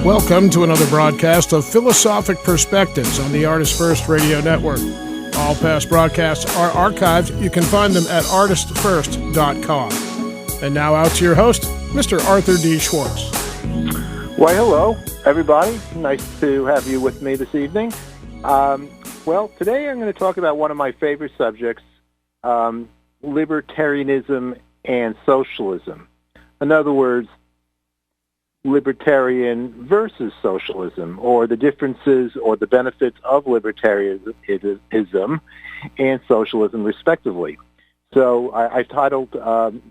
Welcome to another broadcast of Philosophic Perspectives on the ArtistFirst Radio Network. All past broadcasts are archived. You can find them at ArtistFirst.com. And now out to your host, Mr. Arthur D. Schwartz. Why, hello, everybody. Nice to have you with me this evening. Well, today I'm going to talk about one of my favorite subjects, libertarianism and socialism. In other words, libertarian versus socialism, or the differences or the benefits of libertarianism and socialism, respectively. So I've titled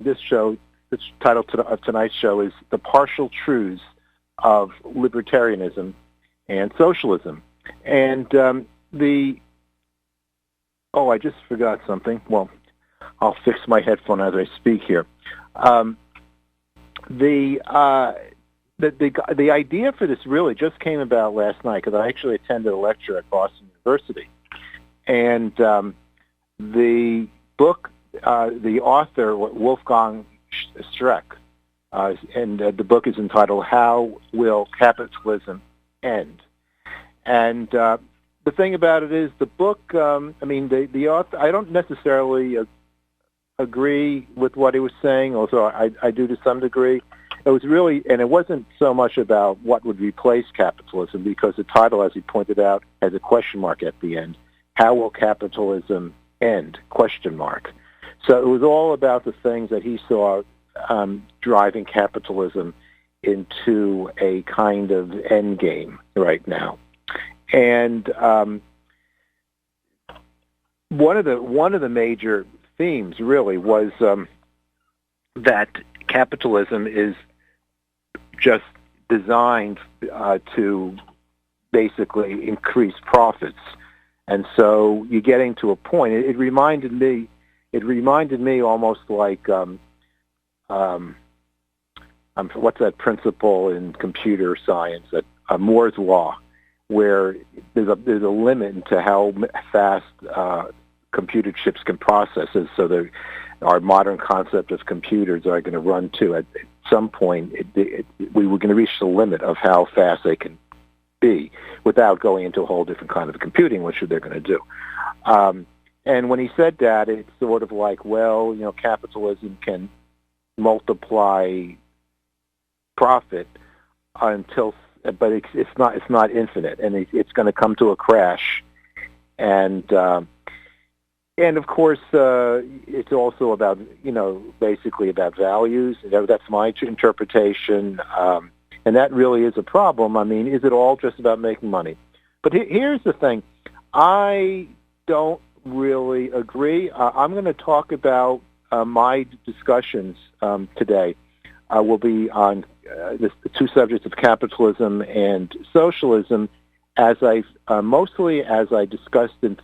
this show, the title of tonight's show is The Partial Truths of Libertarianism and Socialism. And I just forgot something. Well, I'll fix my headphone as I speak here. The idea for this really just came about last night because I actually attended a lecture at Boston University. And the book, the author, Wolfgang Streeck, and the book is entitled How Will Capitalism End? And the thing about it is the book, the author, I don't necessarily agree with what he was saying, although I do to some degree. It was really, and it wasn't so much about what would replace capitalism, because the title, as he pointed out, has a question mark at the end. How will capitalism end? Question mark. So it was all about the things that he saw driving capitalism into a kind of end game right now. And one of the major themes really was that capitalism is just designed to basically increase profits, and so you're getting to a point. It reminded me almost like what's that principle in computer science, that Moore's law, where there's a limit to how fast computer chips can process it. So our modern concept of computers are going to run to, at some point, we were going to reach the limit of how fast they can be without going into a whole different kind of computing, which they're going to do. And when he said that, it's sort of like, well, capitalism can multiply profit but it's not infinite, and it's going to come to a crash. And of course, it's also about, basically about values. That's my interpretation, and that really is a problem. I mean, is it all just about making money? But here's the thing. I don't really agree. I'm going to talk about my discussions today will be on the two subjects of capitalism and socialism, as I discussed in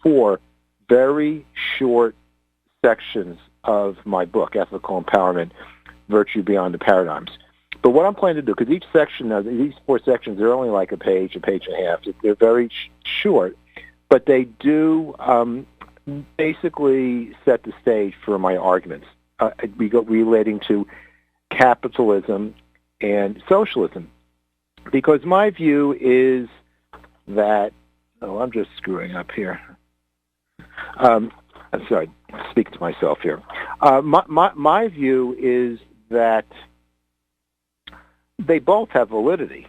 four very short sections of my book, Ethical Empowerment, Virtue Beyond the Paradigms. But what I'm planning to do, because each section, these four sections, they're only like a page and a half. They're very short, but they do basically set the stage for my arguments relating to capitalism and socialism. Because my view is that, I'm just screwing up here. I'm sorry, speaking to myself here. My view is that they both have validity.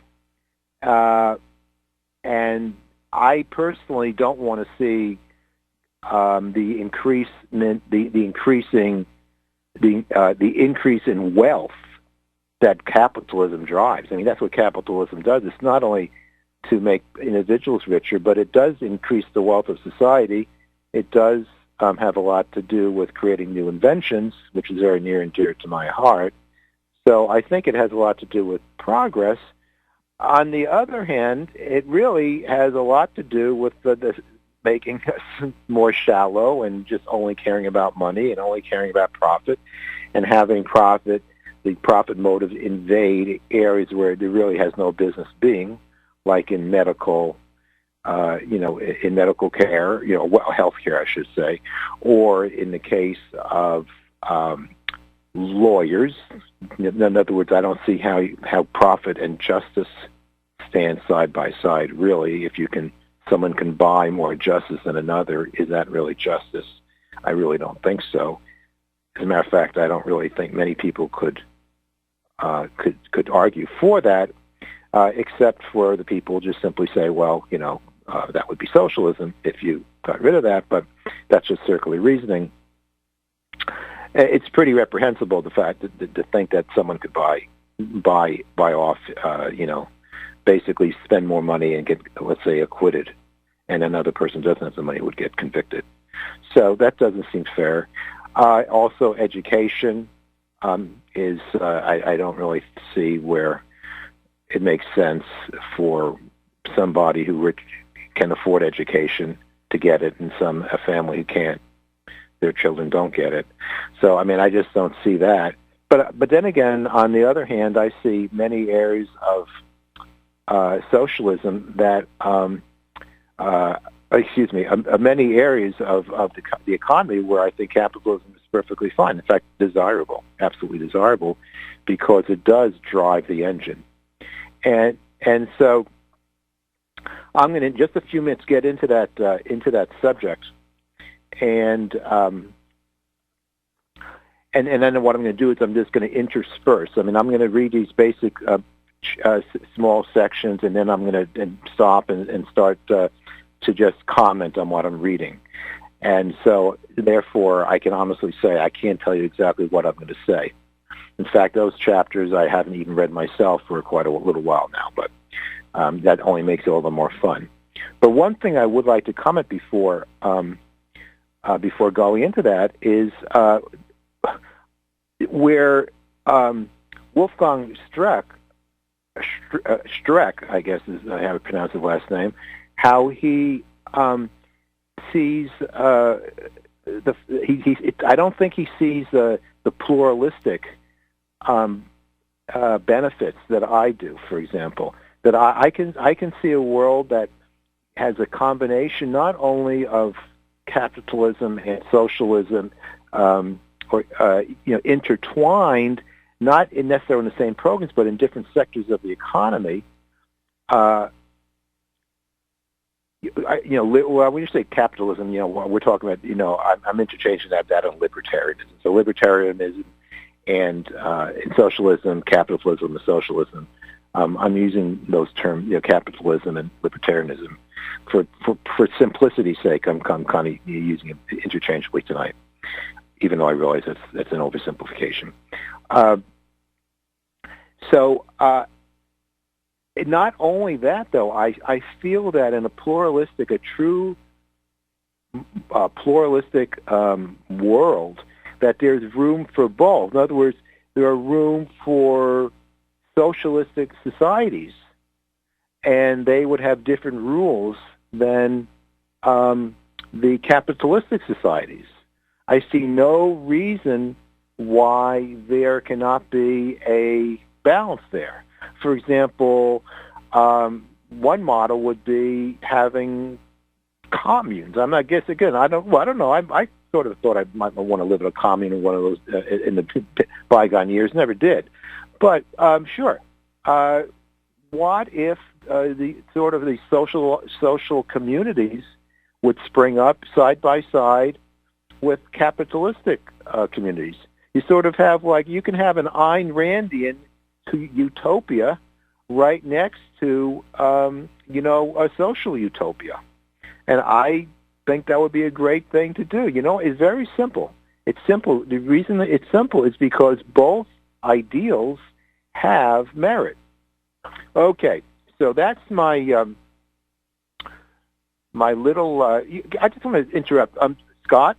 And I personally don't want to see the increase in wealth that capitalism drives. I mean, that's what capitalism does. It's not only to make individuals richer, but it does increase the wealth of society. It does have a lot to do with creating new inventions, which is very near and dear to my heart. So I think it has a lot to do with progress. On the other hand, it really has a lot to do with the making us more shallow and just only caring about money and only caring about profit, and having the profit motive invade areas where there really has no business being, like in medical, in medical care, health care, I should say, or in the case of lawyers. In other words, I don't see how profit and justice stand side by side, really. If someone can buy more justice than another, is that really justice? I really don't think so. As a matter of fact, I don't really think many people could argue for that, except for the people who just simply say, well, that would be socialism if you got rid of that, but that's just circular reasoning. It's pretty reprehensible, the fact to think that someone could buy off, basically spend more money and get, let's say, acquitted, and another person doesn't have the money would get convicted. So that doesn't seem fair. Also, education is, I don't really see where it makes sense for somebody who can afford education to get it, and a family who can't, their children don't get it. So, I just don't see that. But then again, on the other hand, I see many areas of socialism that, many areas of the economy where I think capitalism is perfectly fine. In fact, desirable, absolutely desirable, because it does drive the engine. And so I'm going to, in just a few minutes, get into that subject. And then what I'm going to do is I'm just going to intersperse. I'm going to read these basic small sections, and then I'm going to stop and start to just comment on what I'm reading. And so, therefore, I can honestly say I can't tell you exactly what I'm going to say. In fact, those chapters I haven't even read myself for quite a little while now, but that only makes it all the more fun. But one thing I would like to comment before going into that is where Wolfgang Streck, I guess is how to pronounce his last name, how he sees I don't think he sees the pluralistic benefits that I do. For example, that I can see a world that has a combination not only of capitalism and socialism, intertwined, not necessarily in the same programs, but in different sectors of the economy. When you say capitalism, we're talking about, I'm interchanging that on libertarianism. So libertarianism and socialism, capitalism, and socialism. I'm using those terms, capitalism and libertarianism, for simplicity's sake. I'm kind of using it interchangeably tonight, even though I realize that's an oversimplification. Not only that, though, I feel that in a true pluralistic world, that there's room for both. In other words, there are room for socialistic societies, and they would have different rules than the capitalistic societies. I see no reason why there cannot be a balance there. For example, one model would be having communes. I don't know. I sort of thought I might want to live in a commune in one of those in the bygone years. Never did. But sure. What if the social communities would spring up side by side with capitalistic communities? You sort of have you can have an Ayn Randian utopia right next to a social utopia, and I think that would be a great thing to do. It's very simple. It's simple. The reason that it's simple is because both ideals have merit. Okay, so that's my my little. I just want to interrupt, Scott.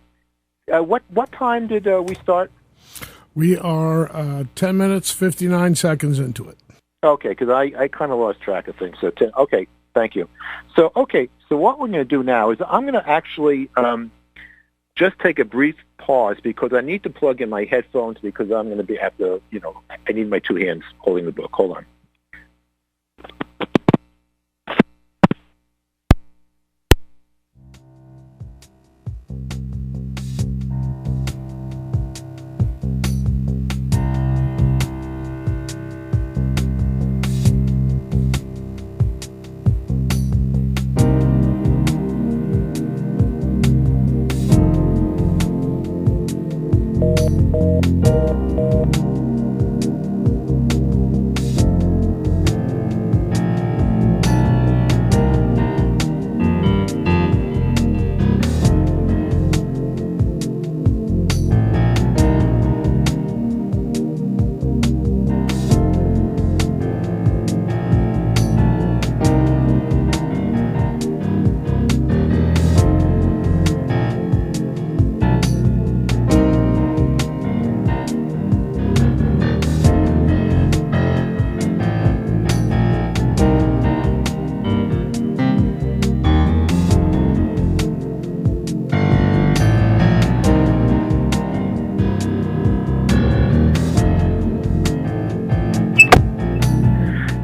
What time did we start? We are 10 minutes, 59 seconds into it. Okay, because I kind of lost track of things. So, okay, thank you. So what we're going to do now is I'm going to actually just take a brief pause because I need to plug in my headphones because I'm going to have to, I need my two hands holding the book. Hold on.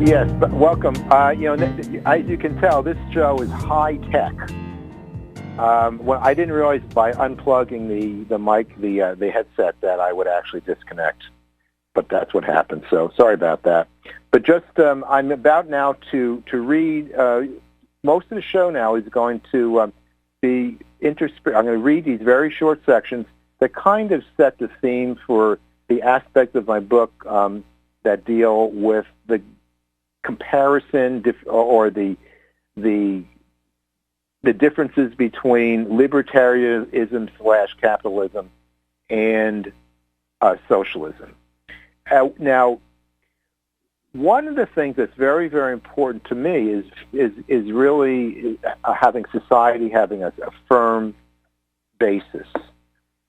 Yes, but welcome. As you can tell, this show is high tech. Well, I didn't realize by unplugging the mic, the headset, that I would actually disconnect. But that's what happened. So sorry about that. But just I'm about now to read. Most of the show now is going to be I'm going to read these very short sections that kind of set the theme for the aspects of my book that deal with the comparison or the differences between libertarianism / capitalism and socialism. Now, one of the things that's very, very important to me is really having society having a firm basis,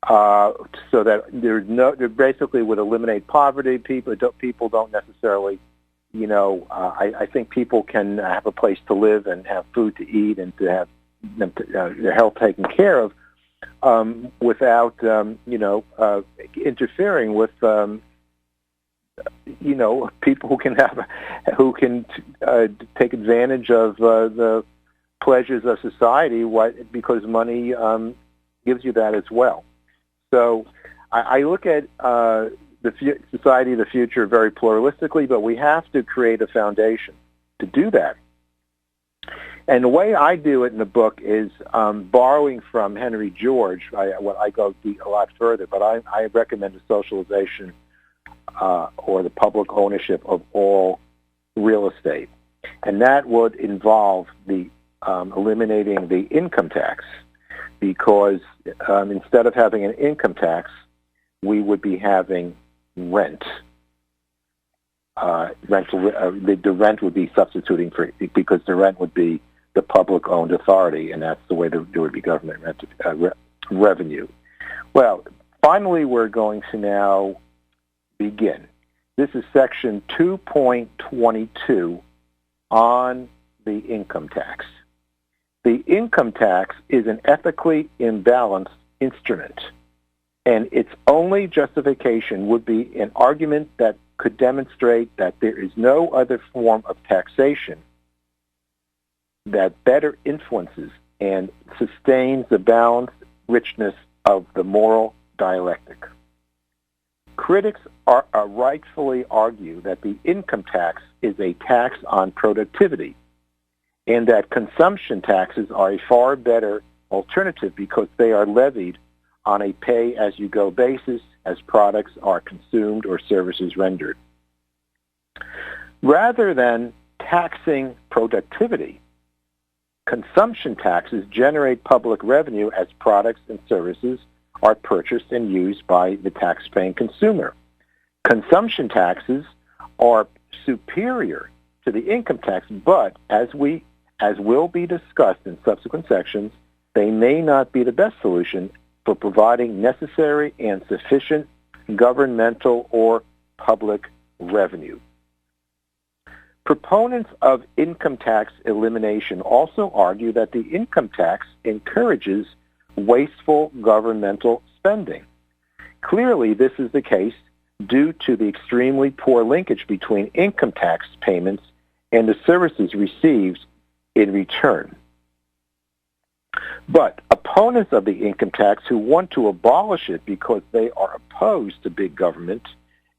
so that there basically would eliminate poverty. People don't necessarily, I think people can have a place to live and have food to eat and to have their health taken care of without interfering with people who can take advantage of the pleasures of society because money gives you that as well. So I look at society of the future very pluralistically, but we have to create a foundation to do that. And the way I do it in the book is borrowing from Henry George. I go a lot further, but I recommend the socialization or the public ownership of all real estate. And that would involve the eliminating the income tax, because instead of having an income tax, we would be having rent. The rent would be substituting for, because the rent would be the public-owned authority, and that's the way there would be government revenue. Well, finally, we're going to now begin. This is section 2.22 on the income tax. The income tax is an ethically imbalanced instrument, and its only justification would be an argument that could demonstrate that there is no other form of taxation that better influences and sustains the balanced richness of the moral dialectic. Critics rightfully argue that the income tax is a tax on productivity, and that consumption taxes are a far better alternative because they are levied on a pay-as-you-go basis as products are consumed or services rendered. Rather than taxing productivity, consumption taxes generate public revenue as products and services are purchased and used by the tax-paying consumer. Consumption taxes are superior to the income tax, but as will be discussed in subsequent sections, they may not be the best solution for providing necessary and sufficient governmental or public revenue. Proponents of income tax elimination also argue that the income tax encourages wasteful governmental spending. Clearly, this is the case due to the extremely poor linkage between income tax payments and the services received in return. But opponents of the income tax who want to abolish it because they are opposed to big government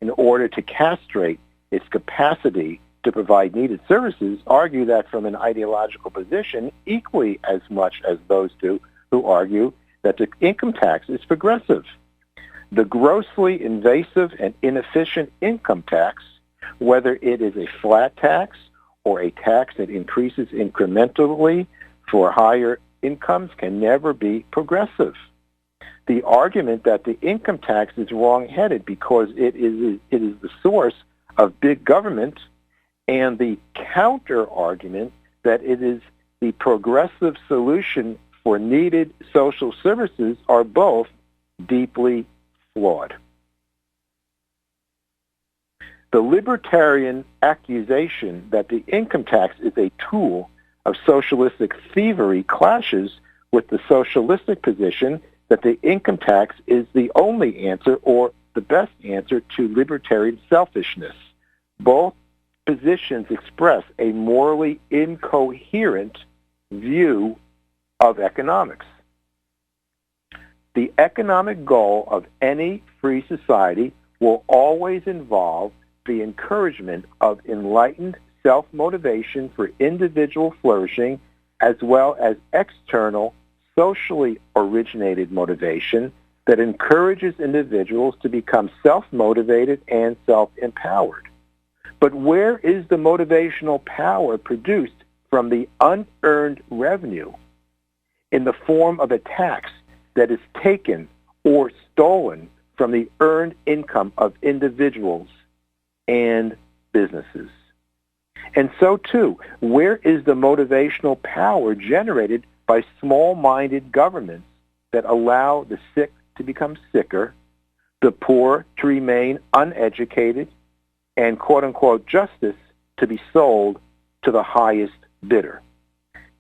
in order to castrate its capacity to provide needed services argue that from an ideological position equally as much as those two who argue that the income tax is progressive. The grossly invasive and inefficient income tax, whether it is a flat tax or a tax that increases incrementally for higher incomes, can never be progressive. The argument that the income tax is wrong-headed because it is the source of big government, and the counter-argument that it is the progressive solution for needed social services are both deeply flawed. The libertarian accusation that the income tax is a tool of socialistic thievery clashes with the socialistic position that the income tax is the only answer or the best answer to libertarian selfishness. Both positions express a morally incoherent view of economics. The economic goal of any free society will always involve the encouragement of enlightened self-motivation for individual flourishing, as well as external, socially originated motivation that encourages individuals to become self-motivated and self-empowered. But where is the motivational power produced from the unearned revenue in the form of a tax that is taken or stolen from the earned income of individuals and businesses? And so, too, where is the motivational power generated by small-minded governments that allow the sick to become sicker, the poor to remain uneducated, and quote-unquote justice to be sold to the highest bidder?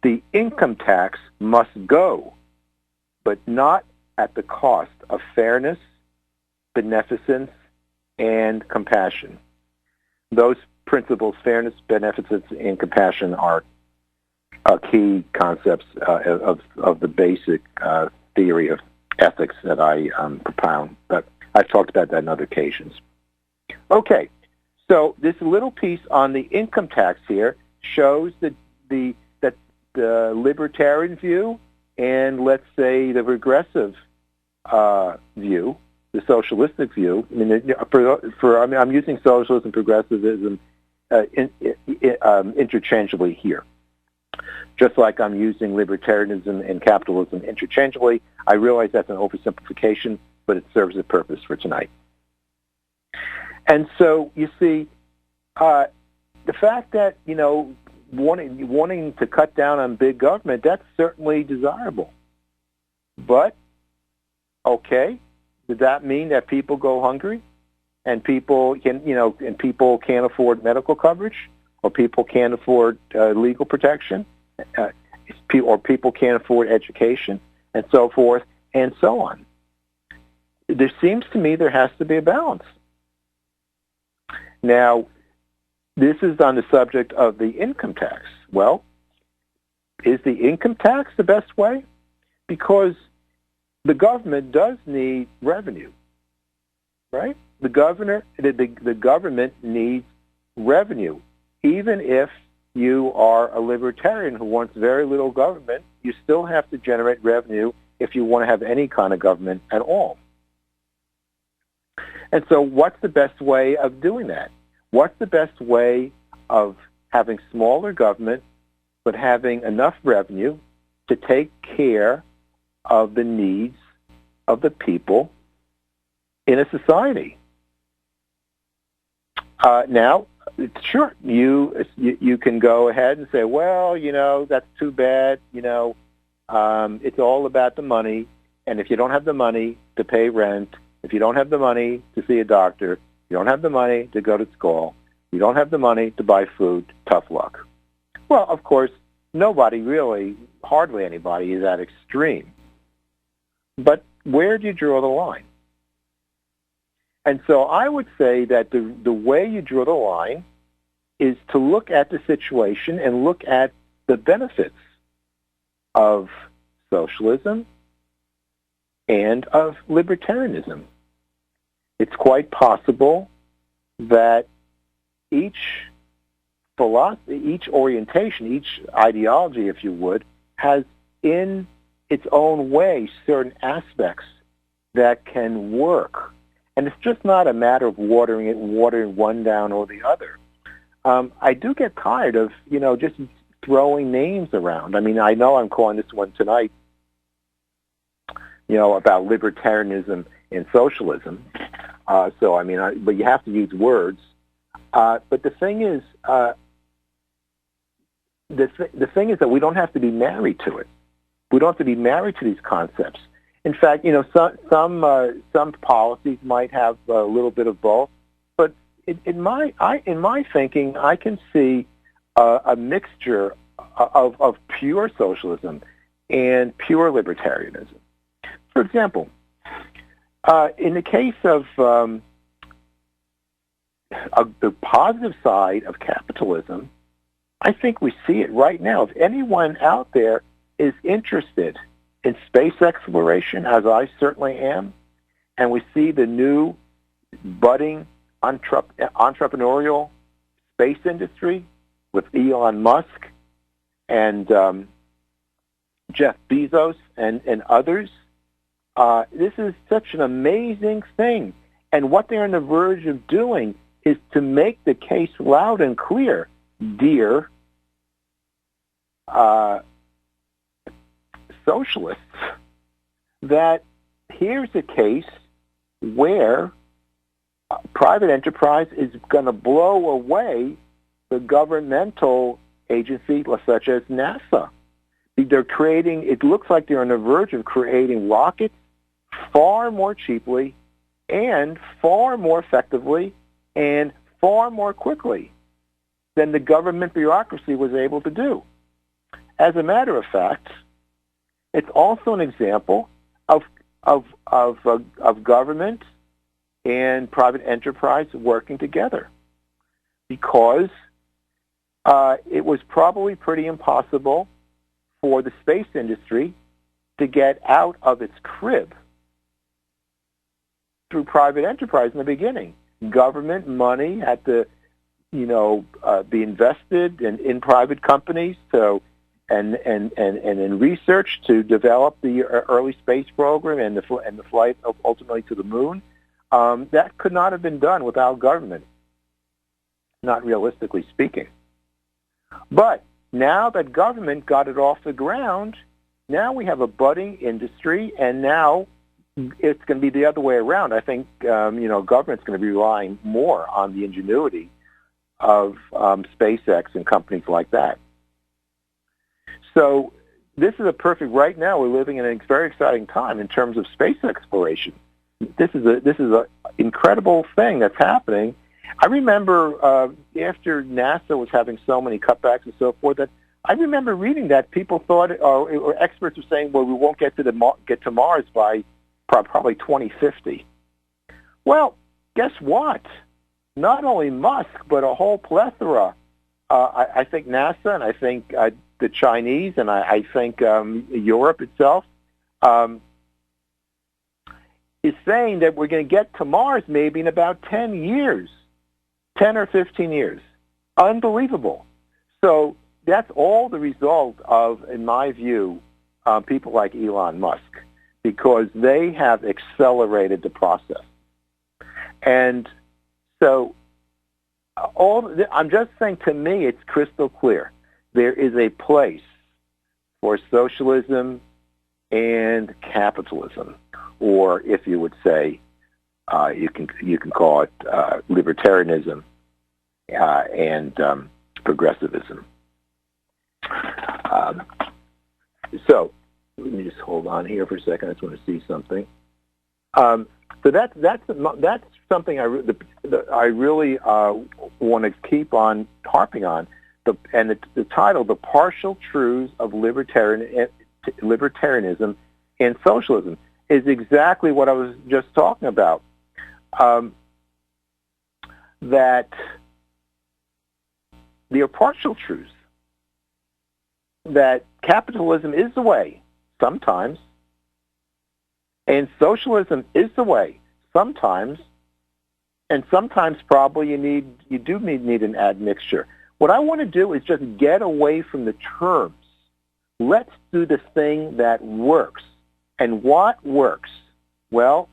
The income tax must go, but not at the cost of fairness, beneficence, and compassion. Those principles, fairness, beneficence, and compassion, are key concepts of the basic theory of ethics that I propound. But I've talked about that on other occasions. Okay, so this little piece on the income tax here shows that the libertarian view and, let's say, the regressive view, the socialistic view. I mean, I'm using socialism and progressivism interchangeably here. Just like I'm using libertarianism and capitalism interchangeably. I realize that's an oversimplification, but it serves a purpose for tonight. And so, you see, the fact that, wanting to cut down on big government, that's certainly desirable. But, okay, does that mean that people go hungry? And people can't afford medical coverage, or people can't afford legal protection, or people can't afford education, and so forth and so on. There seems to me there has to be a balance. Now, this is on the subject of the income tax. Well, is the income tax the best way? Because the government does need revenue, right? The government needs revenue. Even if you are a libertarian who wants very little government, you still have to generate revenue if you want to have any kind of government at all. And so what's the best way of doing that? What's the best way of having smaller government but having enough revenue to take care of the needs of the people in a society? Now, sure, you can go ahead and say, well, that's too bad. It's all about the money, and if you don't have the money to pay rent, if you don't have the money to see a doctor, you don't have the money to go to school, you don't have the money to buy food, tough luck. Well, of course, hardly anybody is that extreme. But where do you draw the line? And so I would say that the way you draw the line is to look at the situation and look at the benefits of socialism and of libertarianism. It's quite possible that each philosophy, each orientation, each ideology, if you would, has in its own way certain aspects that can work. And it's just not a matter of watering one down or the other. I do get tired of, just throwing names around. I mean, I know I'm calling this one tonight, about libertarianism and socialism. But you have to use words. But the thing is, the thing is that we don't have to be married to it. We don't have to be married to these concepts. In fact, some policies might have a little bit of both, but in my thinking, I can see a mixture of pure socialism and pure libertarianism. For example, in the case of the positive side of capitalism, I think we see it right now. If anyone out there is interested in space exploration, as I certainly am, and we see the new budding entrepreneurial space industry with Elon Musk and Jeff Bezos and others, this is such an amazing thing. And what they're on the verge of doing is to make the case loud and clear, dear socialists, that here's a case where private enterprise is going to blow away the governmental agency such as NASA. They're creating, it looks like they're on the verge of creating rockets far more cheaply and far more effectively and far more quickly than the government bureaucracy was able to do. As a matter of fact, it's also an example of government and private enterprise working together, because it was probably pretty impossible for the space industry to get out of its crib through private enterprise in the beginning. Government money had to, be invested in private companies, and in research to develop the early space program and the flight ultimately to the moon. That could not have been done without government, not realistically speaking. But now that government got it off the ground, now we have a budding industry, and now it's going to be the other way around. I think government's going to be relying more on the ingenuity of SpaceX and companies like that. So this is a perfect. Right now, we're living in a very exciting time in terms of space exploration. This is a incredible thing that's happening. I remember after NASA was having so many cutbacks and so forth, that I remember reading that people thought, or experts were saying, well, we won't get to Mars by probably 2050. Well, guess what? Not only Musk, but a whole plethora. I think NASA, and I think the Chinese, and I think Europe itself, is saying that we're going to get to Mars maybe in about 10 years, 10 or 15 years. Unbelievable. So that's all the result of, in my view, people like Elon Musk, because they have accelerated the process. And so I'm just saying, to me, it's crystal clear. There is a place for socialism and capitalism, or if you would say, you can call it libertarianism and progressivism. So let me just hold on here for a second. I just want to see something. So that's something I really want to keep on harping on. The title, "The Partial Truths of Libertarianism and Socialism," is exactly what I was just talking about. That there are partial truths. That capitalism is the way sometimes, and socialism is the way sometimes, and sometimes probably you do need an admixture. What I want to do is just get away from the terms. Let's do the thing that works. And what works? Well,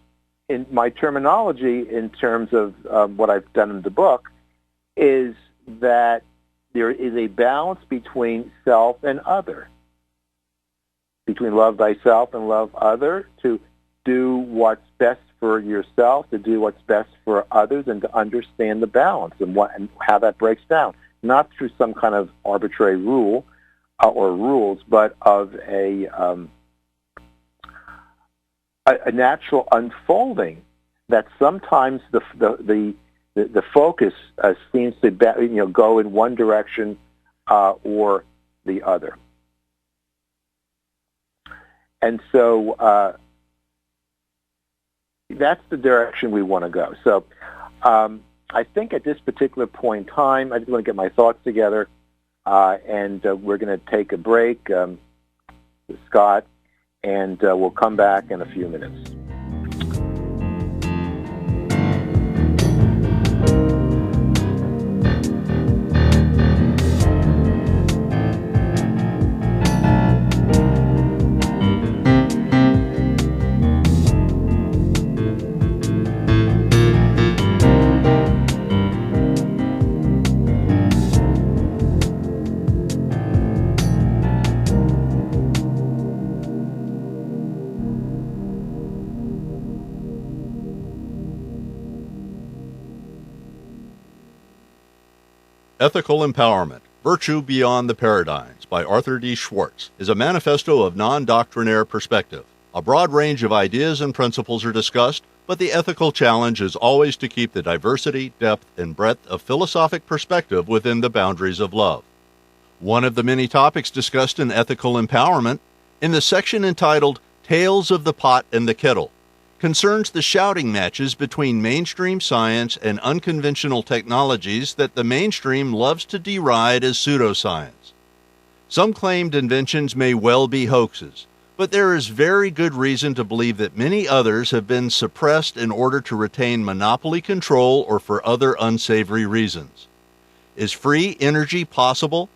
in my terminology, in terms of what I've done in the book, is that there is a balance between self and other, between love thyself and love other, to do what's best for yourself, to do what's best for others, and to understand the balance and how that breaks down, not through some kind of arbitrary rule or rules, but of a natural unfolding that sometimes the focus seems to go in one direction or the other. And so that's the direction we want to go. So I think at this particular point in time, I just want to get my thoughts together, and we're going to take a break, Scott, and we'll come back in a few minutes. Ethical Empowerment, Virtue Beyond the Paradigms by Arthur D. Schwartz is a manifesto of non-doctrinaire perspective. A broad range of ideas and principles are discussed, but the ethical challenge is always to keep the diversity, depth, and breadth of philosophic perspective within the boundaries of love. One of the many topics discussed in Ethical Empowerment, in the section entitled Tales of the Pot and the Kettle, concerns the shouting matches between mainstream science and unconventional technologies that the mainstream loves to deride as pseudoscience. Some claimed inventions may well be hoaxes, but there is very good reason to believe that many others have been suppressed in order to retain monopoly control or for other unsavory reasons. Is free energy possible?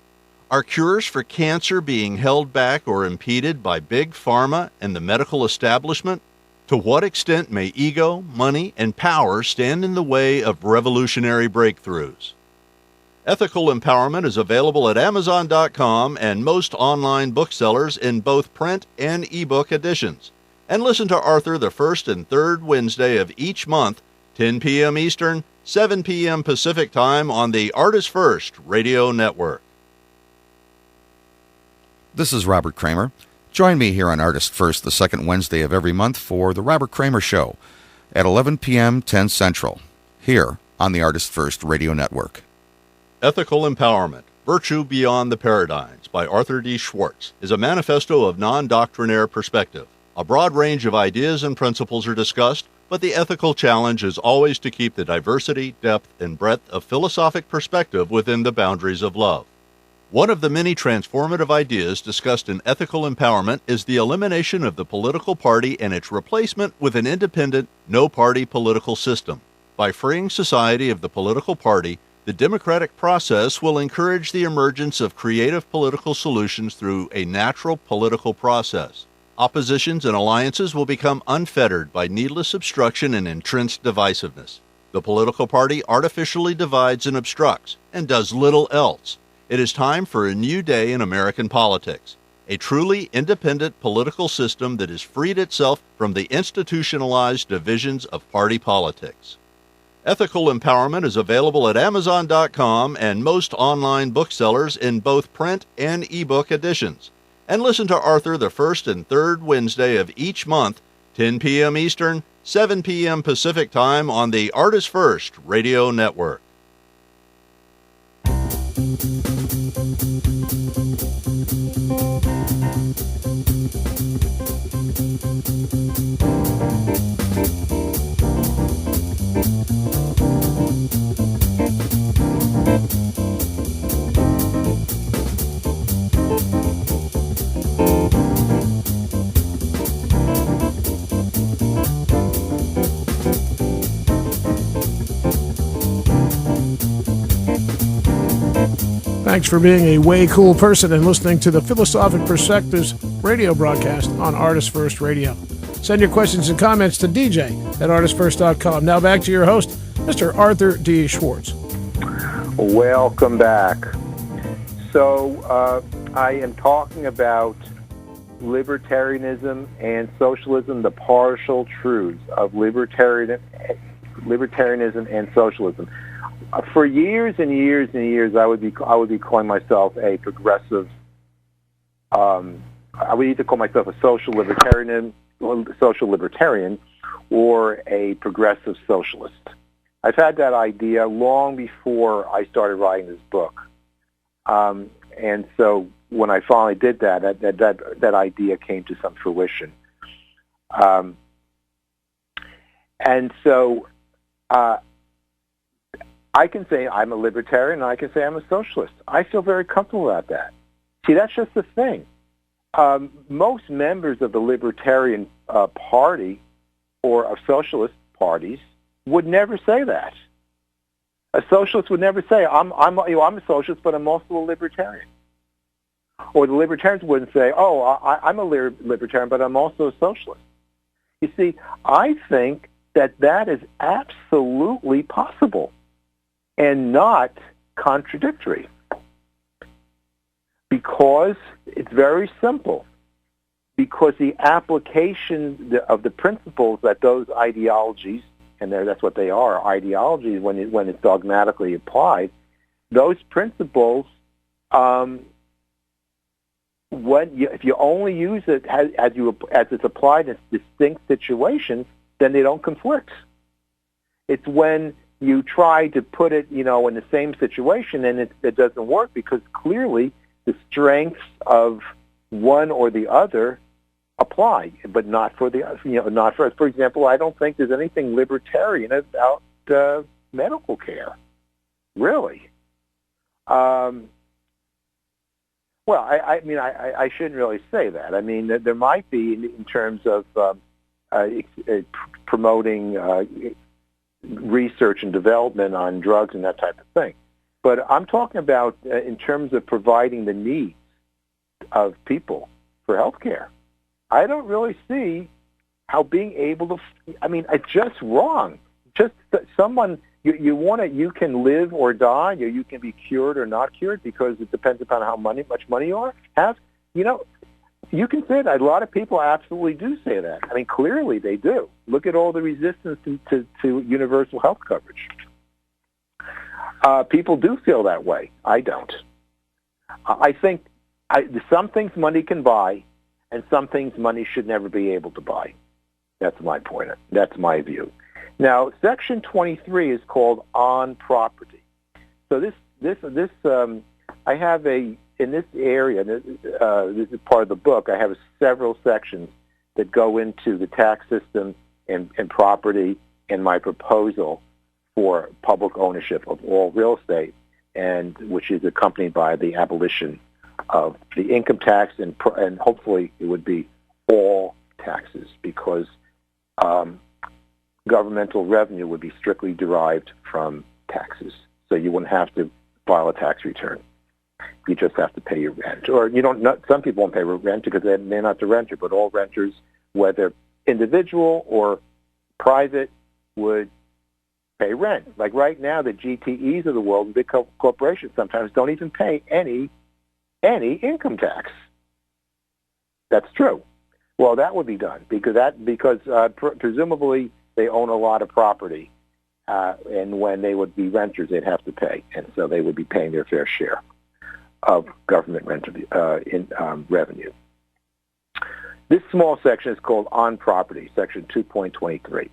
Are cures for cancer being held back or impeded by big pharma and the medical establishment? To what extent may ego, money, and power stand in the way of revolutionary breakthroughs? Ethical Empowerment is available at Amazon.com and most online booksellers in both print and ebook editions. And listen to Arthur the first and third Wednesday of each month, 10 p.m. Eastern, 7 p.m. Pacific Time on the ArtistFirst Radio Network. This is Robert Kramer. Join me here on Artist First the second Wednesday of every month for The Robert Kramer Show at 11 p.m., 10 Central, here on the Artist First Radio Network. Ethical Empowerment, Virtue Beyond the Paradigms by Arthur D. Schwartz is a manifesto of non-doctrinaire perspective. A broad range of ideas and principles are discussed, but the ethical challenge is always to keep the diversity, depth, and breadth of philosophic perspective within the boundaries of love. One of the many transformative ideas discussed in Ethical Empowerment is the elimination of the political party and its replacement with an independent, no-party political system. By freeing society of the political party, the democratic process will encourage the emergence of creative political solutions through a natural political process. Oppositions and alliances will become unfettered by needless obstruction and entrenched divisiveness. The political party artificially divides and obstructs, and does little else. It is time for a new day in American politics, a truly independent political system that has freed itself from the institutionalized divisions of party politics. Ethical Empowerment is available at Amazon.com and most online booksellers in both print and ebook editions. And listen to Arthur the first and third Wednesday of each month, 10 p.m. Eastern, 7 p.m. Pacific Time on the ArtistFirst Radio Network. Thanks for being a way cool person and listening to the Philosophic Perspectives radio broadcast on Artist First Radio. Send your questions and comments to DJ at ArtistFirst.com. Now back to your host, Mr. Arthur D. Schwartz. Welcome back. So I am talking about libertarianism and socialism, the partial truths of libertarianism and socialism. For years and years and years, I would be calling myself a progressive. I would either call myself a social libertarian, or a progressive socialist. I've had that idea long before I started writing this book, and so when I finally did that idea came to some fruition, and so. I can say I'm a libertarian, and I can say I'm a socialist. I feel very comfortable about that. See, that's just the thing. Most members of the Libertarian Party or of socialist parties would never say that. A socialist would never say, I'm a socialist, but I'm also a libertarian. Or the libertarians wouldn't say, I'm a libertarian, but I'm also a socialist. You see, I think that is absolutely possible and not contradictory, because it's very simple. Because the application of the principles that those ideologies, and that's what they are, ideologies, when it's dogmatically applied, those principles, if you only use it as it's applied in distinct situations, then they don't conflict. It's when you try to put it, in the same situation, and it doesn't work, because clearly the strengths of one or the other apply, but not for the, not for example, I don't think there's anything libertarian about medical care, really. Well, I shouldn't really say that. I mean, there might be in terms of promoting research and development on drugs and that type of thing. But I'm talking about in terms of providing the needs of people for health care. I don't really see how being able to, it's just wrong. Just someone, you can live or die, or you can be cured or not cured, because it depends upon how much money you have. You can say that. A lot of people absolutely do say that. Clearly they do. Look at all the resistance to universal health coverage. People do feel that way. I don't. I think some things money can buy, and some things money should never be able to buy. That's my point. That's my view. Now, Section 23 is called on property. So I have in this area, this is part of the book, I have several sections that go into the tax system and property and my proposal for public ownership of all real estate, and which is accompanied by the abolition of the income tax, and hopefully it would be all taxes, because governmental revenue would be strictly derived from taxes. So you wouldn't have to file a tax return. You just have to pay your rent. Or some people won't pay rent because they're not the renter, but all renters, whether individual or private, would pay rent. Like right now, the GTEs of the world and big corporations sometimes don't even pay any income tax. That's true. Well, that would be done because presumably they own a lot of property, and when they would be renters, they'd have to pay, and so they would be paying their fair share of government revenue. This small section is called on property, Section 2.23.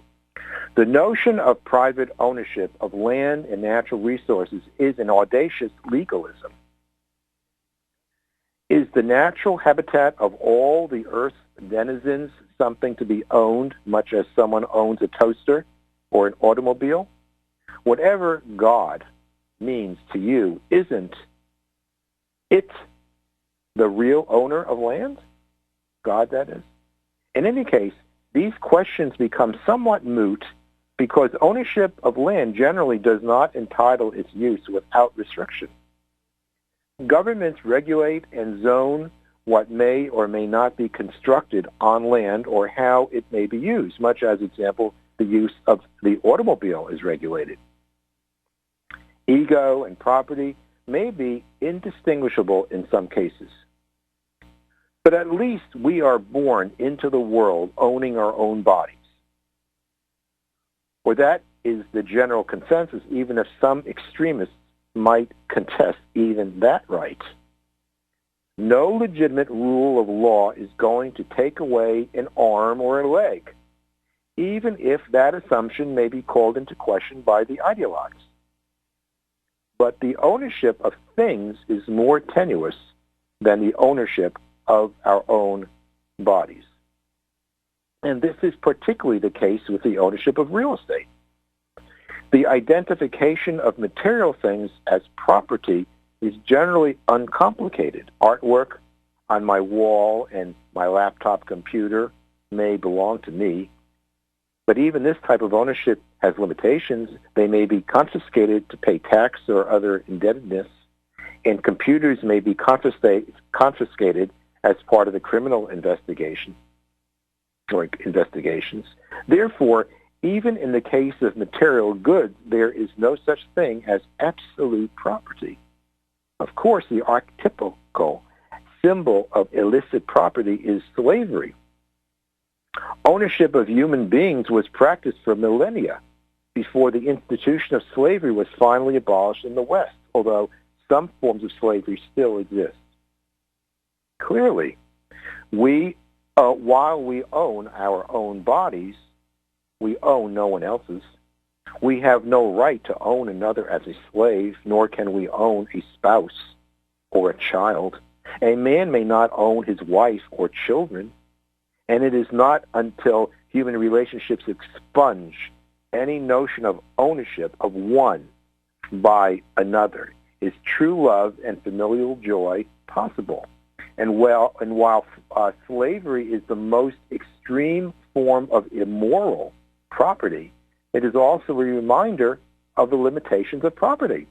The notion of private ownership of land and natural resources is an audacious legalism. Is the natural habitat of all the earth's denizens something to be owned, much as someone owns a toaster or an automobile? Whatever God means to you, isn't it the real owner of land? God, that is. In any case, these questions become somewhat moot because ownership of land generally does not entitle its use without restriction. Governments regulate and zone what may or may not be constructed on land or how it may be used, much as, example, the use of the automobile is regulated. Ego and property may be indistinguishable in some cases. But at least we are born into the world owning our own bodies. Or that is the general consensus, even if some extremists might contest even that right. No legitimate rule of law is going to take away an arm or a leg, even if that assumption may be called into question by the ideologues. But the ownership of things is more tenuous than the ownership of our own bodies. And this is particularly the case with the ownership of real estate. The identification of material things as property is generally uncomplicated. Artwork on my wall and my laptop computer may belong to me, but even this type of ownership has limitations. They may be confiscated to pay tax or other indebtedness, and computers may be confiscated as part of the criminal investigation or investigations. Therefore, even in the case of material goods, there is no such thing as absolute property. Of course, the archetypical symbol of illicit property is slavery. Ownership of human beings was practiced for millennia before the institution of slavery was finally abolished in the West, although some forms of slavery still exist. Clearly, while we own our own bodies, we own no one else's. We have no right to own another as a slave, nor can we own a spouse or a child. A man may not own his wife or children, and it is not until human relationships expunge any notion of ownership of one by another is true love and familial joy possible. And while slavery is the most extreme form of immoral property, it is also a reminder of the limitations of property.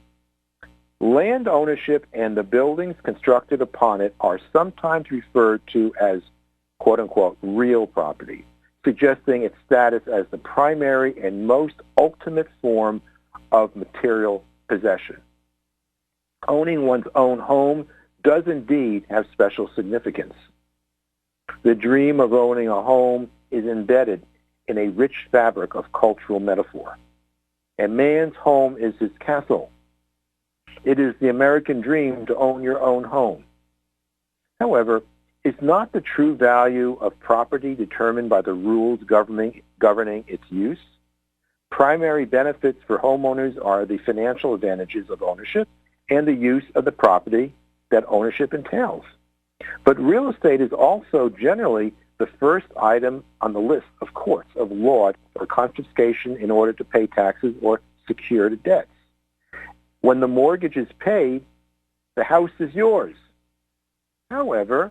Land ownership and the buildings constructed upon it are sometimes referred to as quote-unquote real property, suggesting its status as the primary and most ultimate form of material possession. Owning one's own home does indeed have special significance. The dream of owning a home is embedded in a rich fabric of cultural metaphor. A man's home is his castle. It is the American dream to own your own home. However, is not the true value of property determined by the rules governing its use? Primary benefits for homeowners are the financial advantages of ownership and the use of the property that ownership entails. But real estate is also generally the first item on the list of courts of law for confiscation in order to pay taxes or secure the debts. When the mortgage is paid, the house is yours. However,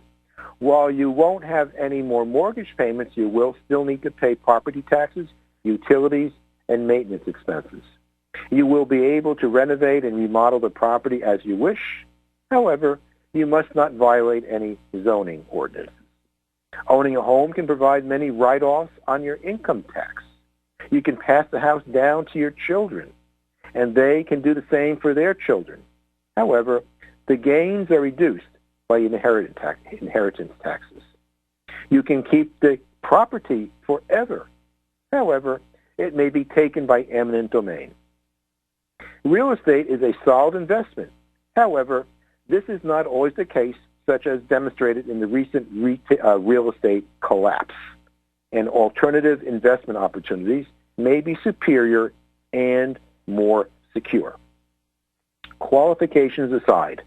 while you won't have any more mortgage payments, you will still need to pay property taxes, utilities, and maintenance expenses. You will be able to renovate and remodel the property as you wish. However, you must not violate any zoning ordinances. Owning a home can provide many write-offs on your income tax. You can pass the house down to your children, and they can do the same for their children. However, the gains are reduced by inheritance taxes. You can keep the property forever. However, it may be taken by eminent domain. Real estate is a solid investment. However, this is not always the case, such as demonstrated in the recent real estate collapse. And alternative investment opportunities may be superior and more secure. Qualifications aside,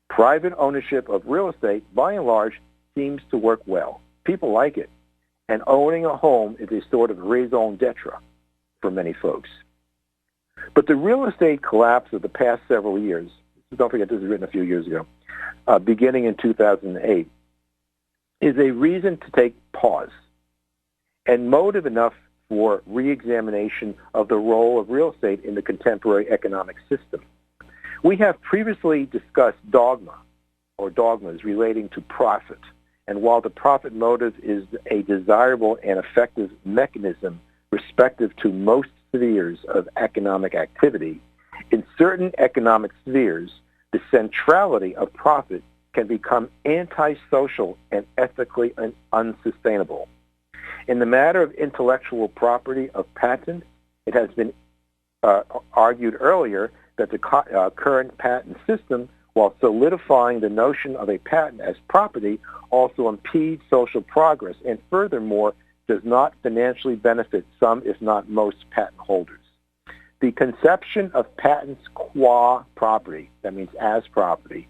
private ownership of real estate, by and large, seems to work well. People like it. And owning a home is a sort of raison d'etre for many folks. But the real estate collapse of the past several years, don't forget this was written a few years ago, beginning in 2008, is a reason to take pause and motive enough for re-examination of the role of real estate in the contemporary economic system. We have previously discussed dogmas relating to profit, and while the profit motive is a desirable and effective mechanism respective to most spheres of economic activity, in certain economic spheres, the centrality of profit can become antisocial and ethically unsustainable. In the matter of intellectual property of patents, it has been argued earlier that the current patent system, while solidifying the notion of a patent as property, also impedes social progress and furthermore does not financially benefit some, if not most, patent holders. The conception of patents qua property, that means as property,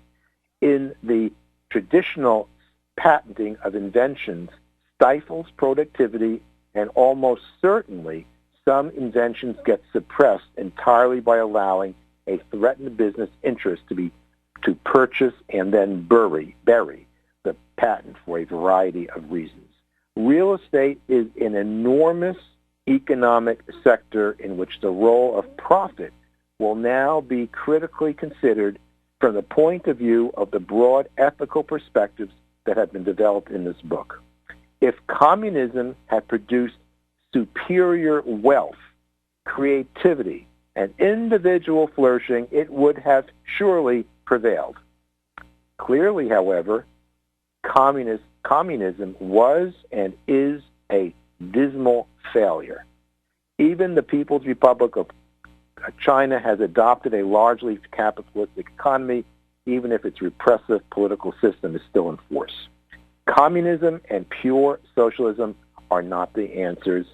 in the traditional patenting of inventions stifles productivity and almost certainly some inventions get suppressed entirely by allowing a threatened business interest to purchase and then bury the patent for a variety of reasons. Real estate is an enormous economic sector in which the role of profit will now be critically considered from the point of view of the broad ethical perspectives that have been developed in this book. If communism had produced superior wealth, creativity, and individual flourishing, it would have surely prevailed. Clearly, however, communism was and is a dismal failure. Even the People's Republic of China has adopted a largely capitalistic economy, even if its repressive political system is still in force. Communism and pure socialism are not the answers,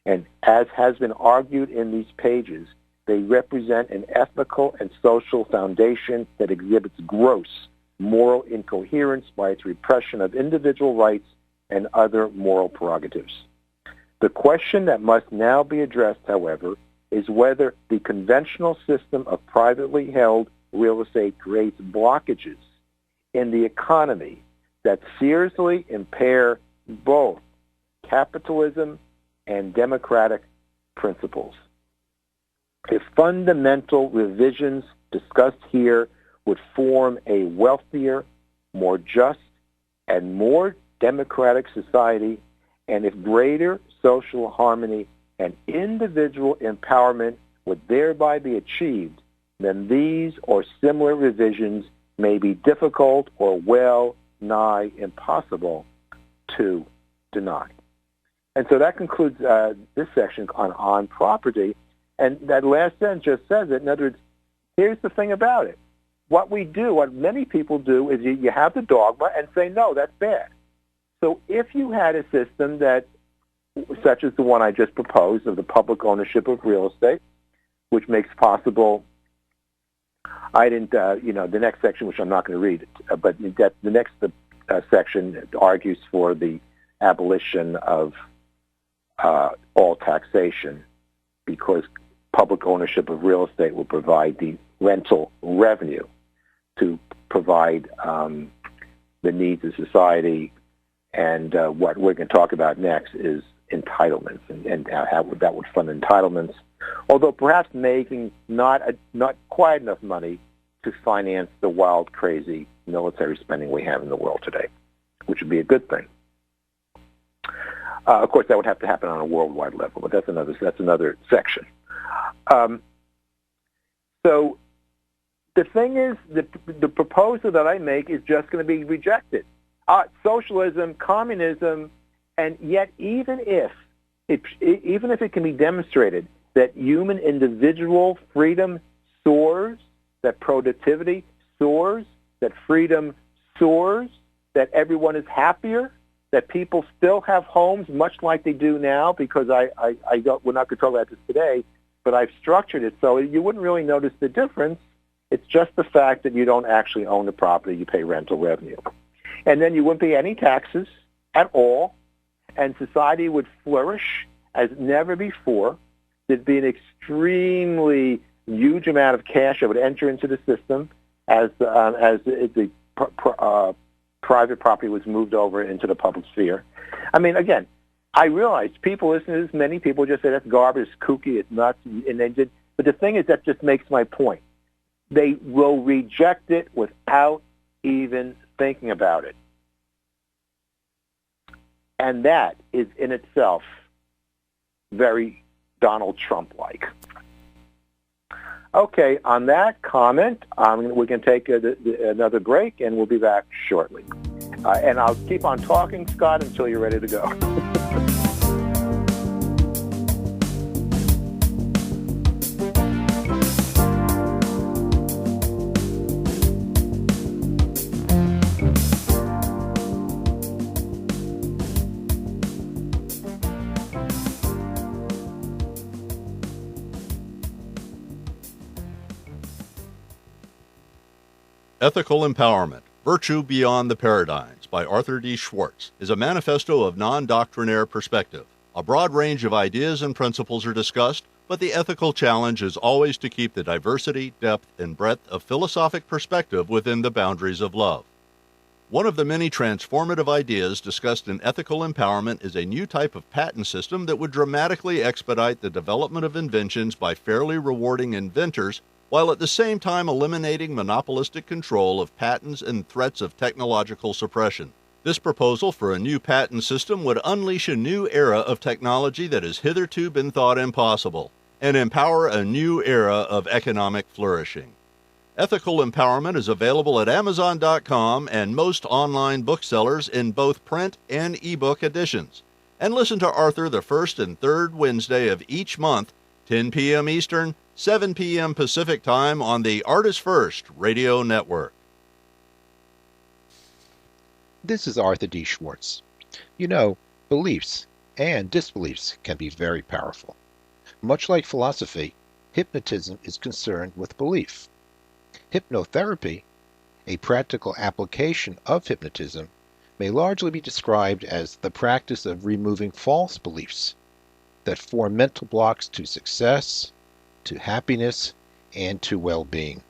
and as has been argued in these pages, they represent an ethical and social foundation that exhibits gross moral incoherence by its repression of individual rights and other moral prerogatives. The question that must now be addressed, however, is whether the conventional system of privately held real estate creates blockages in the economy that seriously impair both capitalism and democratic principles. If fundamental revisions discussed here would form a wealthier, more just, and more democratic society, and if greater social harmony and individual empowerment would thereby be achieved, then these or similar revisions may be difficult or well nigh impossible to deny. And so that concludes this section on property. And that last sentence just says it. In other words, here's the thing about it. What many people do is you have the dogma and say, no, that's bad. So if you had a system such as the one I just proposed of the public ownership of real estate, which makes possible, the next section, which I'm not going to read, but the next section argues for the abolition of all taxation, because public ownership of real estate will provide the rental revenue to provide the needs of society. And what we're going to talk about next is entitlements and how that would fund entitlements, although perhaps making not quite enough money to finance the wild, crazy military spending we have in the world today, which would be a good thing. Of course, that would have to happen on a worldwide level, but that's another section. So the thing is, the proposal that I make is just going to be rejected. Socialism, communism, and yet even if it can be demonstrated that human individual freedom soars, that productivity soars, that freedom soars, that everyone is happier, that people still have homes much like they do now, because we're not going to talk about this today, but I've structured it so you wouldn't really notice the difference. It's just the fact that you don't actually own the property, you pay rental revenue. And then you wouldn't pay any taxes at all, and society would flourish as never before. There'd be an extremely huge amount of cash that would enter into the system as the private property was moved over into the public sphere. I mean, again, I realize people listen to this. Many people just say that's garbage, it's kooky, it's nuts, and they did. But the thing is, that just makes my point. They will reject it without even thinking about it. And that is in itself very Donald Trump-like. Okay, on that comment, we're going to take another break, and we'll be back shortly. And I'll keep on talking, Scott, until you're ready to go. Ethical Empowerment, Virtue Beyond the Paradigms by Arthur D. Schwartz is a manifesto of non-doctrinaire perspective, A broad range of ideas and principles are discussed, but the ethical challenge is always to keep the diversity, depth, and breadth of philosophic perspective within the boundaries of love. One of the many transformative ideas discussed in ethical empowerment is a new type of patent system that would dramatically expedite the development of inventions by fairly rewarding inventors, while at the same time eliminating monopolistic control of patents and threats of technological suppression. This proposal for a new patent system would unleash a new era of technology that has hitherto been thought impossible, and empower a new era of economic flourishing. Ethical Empowerment is available at Amazon.com and most online booksellers in both print and ebook editions. And listen to Arthur the first and third Wednesday of each month, 10 p.m. Eastern, 7 p.m. Pacific Time on the ArtistFirst Radio Network. This is Arthur D. Schwartz. You know, beliefs and disbeliefs can be very powerful. Much like philosophy, hypnotism is concerned with belief. Hypnotherapy, a practical application of hypnotism, may largely be described as the practice of removing false beliefs that form mental blocks to success, to happiness, and to well-being.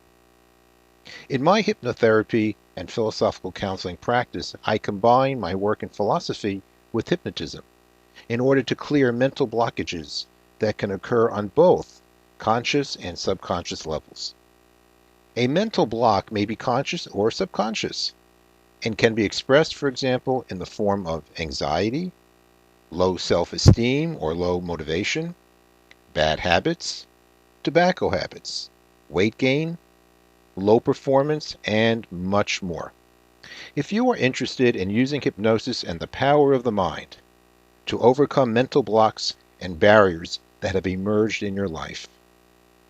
In my hypnotherapy and philosophical counseling practice, I combine my work in philosophy with hypnotism in order to clear mental blockages that can occur on both conscious and subconscious levels. A mental block may be conscious or subconscious and can be expressed, for example, in the form of anxiety, low self-esteem or low motivation, bad habits, tobacco habits, weight gain, low performance, and much more. If you are interested in using hypnosis and the power of the mind to overcome mental blocks and barriers that have emerged in your life,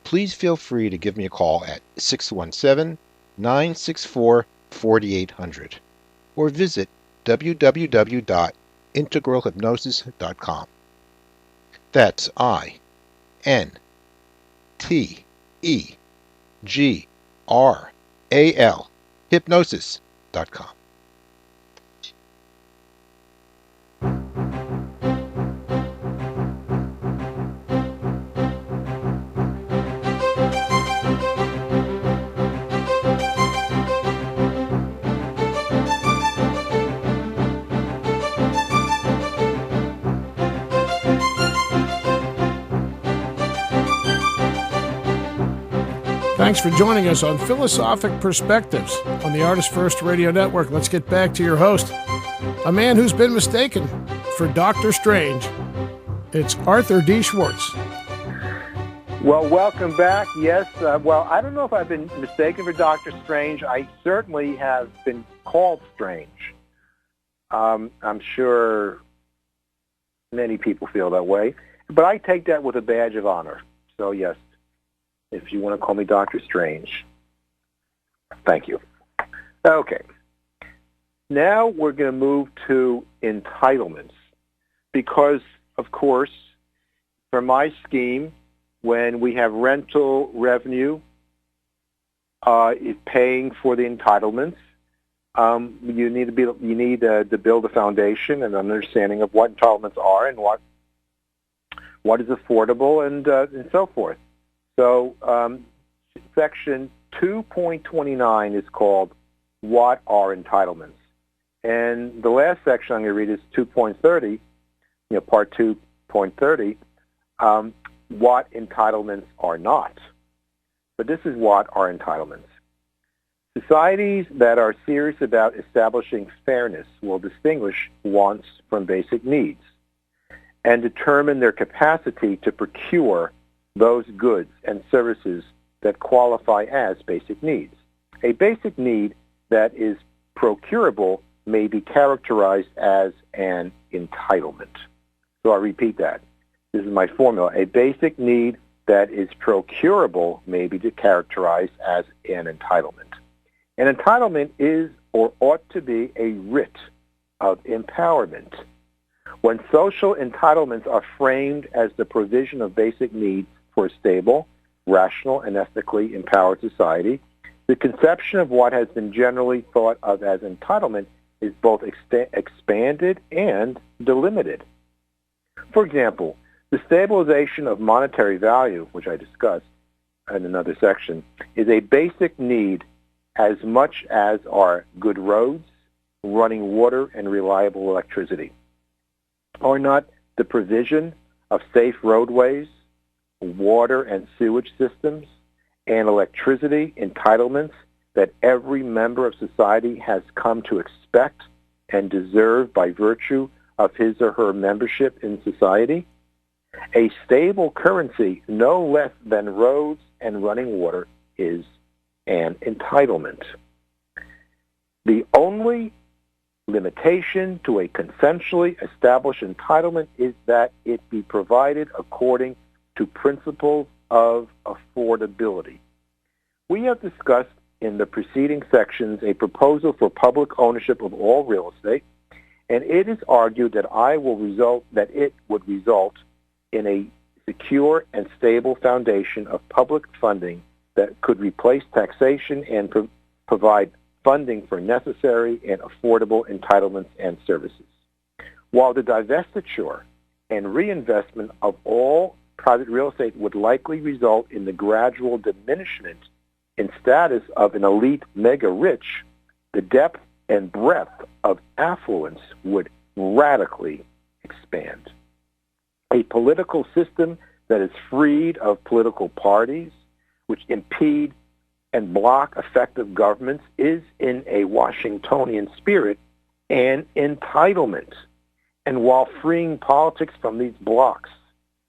please feel free to give me a call at 617-964-4800 or visit www.integralhypnosis.com. That's INTEGRAL hypnosis.com. Thanks for joining us on Philosophic Perspectives on the ArtistFirst Radio Network. Let's get back to your host, a man who's been mistaken for Dr. Strange. It's Arthur D. Schwartz. Well, welcome back. Yes, I don't know if I've been mistaken for Dr. Strange. I certainly have been called strange. I'm sure many people feel that way, but I take that with a badge of honor. So, yes, if you want to call me Dr. Strange, thank you. Okay. Now we're going to move to entitlements because, of course, for my scheme, when we have rental revenue paying for the entitlements, you need to build a foundation and an understanding of what entitlements are and what is affordable and so forth. So section 2.29 is called What Are Entitlements? And the last section I'm going to read is 2.30, part 2.30, what entitlements are not. But this is what are entitlements. Societies that are serious about establishing fairness will distinguish wants from basic needs and determine their capacity to procure those goods and services that qualify as basic needs. A basic need that is procurable may be characterized as an entitlement. So I'll repeat that. This is my formula. A basic need that is procurable may be characterized as an entitlement. An entitlement is or ought to be a writ of empowerment. When social entitlements are framed as the provision of basic needs for a stable, rational, and ethically empowered society, the conception of what has been generally thought of as entitlement is both expanded and delimited. For example, the stabilization of monetary value, which I discussed in another section, is a basic need as much as are good roads, running water, and reliable electricity. Are not the provision of safe roadways, water and sewage systems, and electricity entitlements that every member of society has come to expect and deserve by virtue of his or her membership in society? A stable currency, no less than roads and running water, is an entitlement. The only limitation to a consensually established entitlement is that it be provided according to principles of affordability. We have discussed in the preceding sections a proposal for public ownership of all real estate, and it is argued that it would result in a secure and stable foundation of public funding that could replace taxation and provide funding for necessary and affordable entitlements and services. While the divestiture and reinvestment of all private real estate would likely result in the gradual diminishment in status of an elite mega-rich, the depth and breadth of affluence would radically expand. A political system that is freed of political parties, which impede and block effective governments, is in a Washingtonian spirit an entitlement. And while freeing politics from these blocks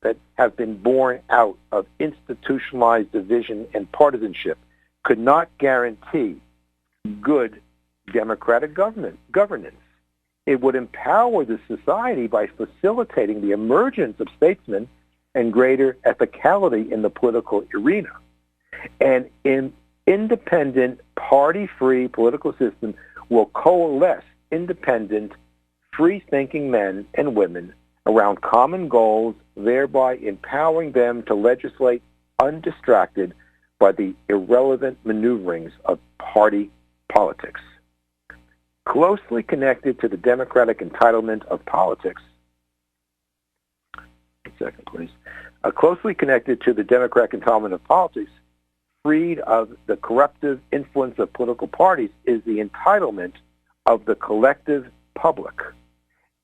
that have been born out of institutionalized division and partisanship could not guarantee good democratic governance, it would empower the society by facilitating the emergence of statesmen and greater ethicality in the political arena. And in independent, party-free political system will coalesce independent, free-thinking men and women around common goals, thereby empowering them to legislate undistracted by the irrelevant maneuverings of party politics. Closely connected to the democratic entitlement of politics, closely connected to the democratic entitlement of politics, freed of the corruptive influence of political parties, is the entitlement of the collective public,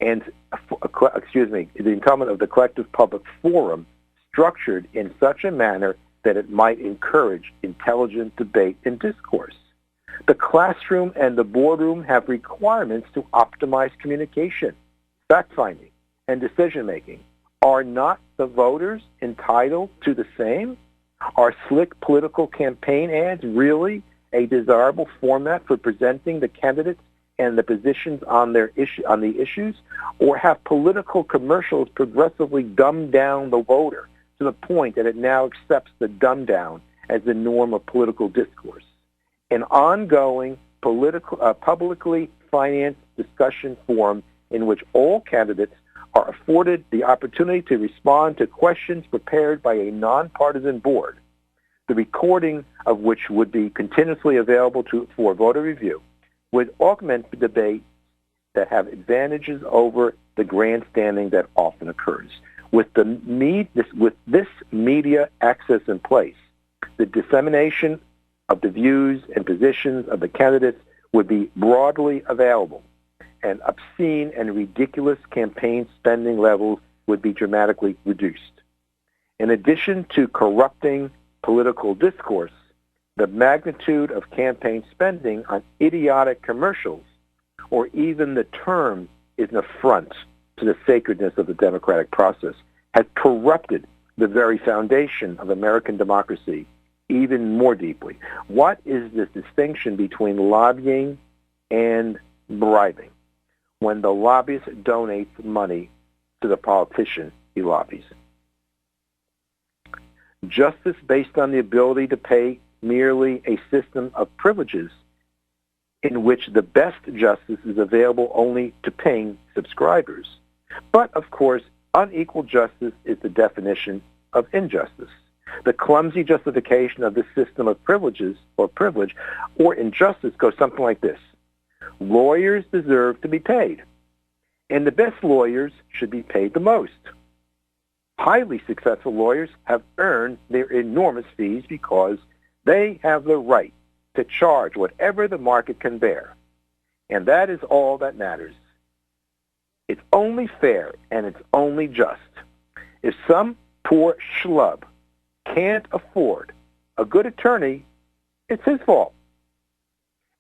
and the entitlement of the collective public forum, structured in such a manner that it might encourage intelligent debate and discourse. The classroom and the boardroom have requirements to optimize communication, fact-finding, and decision-making. Are not the voters entitled to the same? Are slick political campaign ads really a desirable format for presenting the candidates and the positions on the issues? Or have political commercials progressively dumbed down the voter to the point that it now accepts the dumb down as the norm of political discourse? An ongoing publicly financed discussion forum in which all candidates are afforded the opportunity to respond to questions prepared by a nonpartisan board, the recording of which would be continuously available for voter review, would augment the debate that have advantages over the grandstanding that often occurs. With this media access in place, the dissemination of the views and positions of the candidates would be broadly available, and obscene and ridiculous campaign spending levels would be dramatically reduced. In addition to corrupting political discourse, the magnitude of campaign spending on idiotic commercials, or even the term, is an affront to the sacredness of the democratic process, has corrupted the very foundation of American democracy even more deeply. What is the distinction between lobbying and bribing? When the lobbyist donates money to the politician he lobbies. Justice based on the ability to pay merely a system of privileges in which the best justice is available only to paying subscribers. But, of course, unequal justice is the definition of injustice. The clumsy justification of this system of privileges or privilege or injustice goes something like this. Lawyers deserve to be paid. And the best lawyers should be paid the most. Highly successful lawyers have earned their enormous fees because they have the right to charge whatever the market can bear. And that is all that matters. It's only fair and it's only just. If some poor schlub can't afford a good attorney, it's his fault.